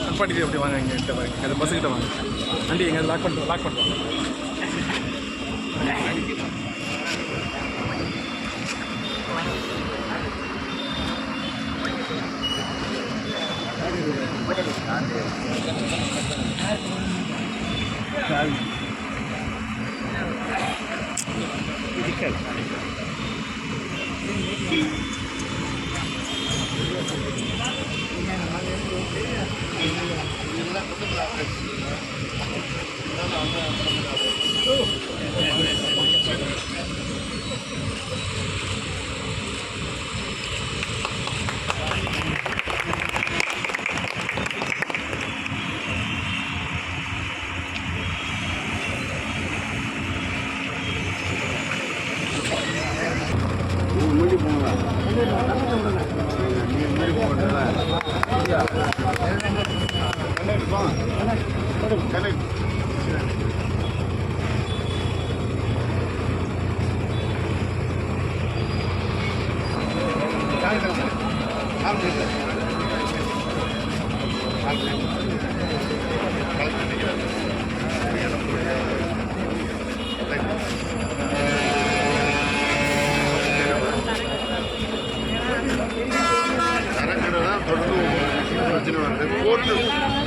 நிப்பாட்டிட்டு அப்படி வாங்க இங்கே கிட்ட பாருங்க அந்த பஸ்ஸுக்கிட்ட வாங்க வண்டி எங்கே லாக் பண்ணுவாங்க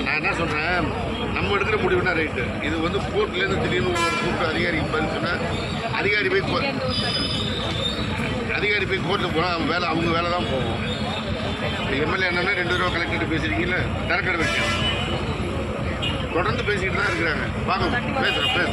நான் என்ன சொல்கிறேன், நம்ம எடுக்கிற முடிவுனா ரைட்டு. இது வந்து கோர்ட்லேருந்து திடீர்னு ஒரு கூப்பிட்டு அதிகாரிக்கு பதில் சொன்னால் அதிகாரி போய் கோர்ட்டில் போனால் அவங்க வேலை தான் போகும். எம்எல்ஏ என்னன்னா 2 ரூபா கலெக்டர்கிட்ட பேசுகிறீங்கல்ல, திறக்கிற விஷயம் தொடர்ந்து பேசிக்கிட்டு தான் இருக்கிறாங்க. பார்க்க பேசுகிறேன்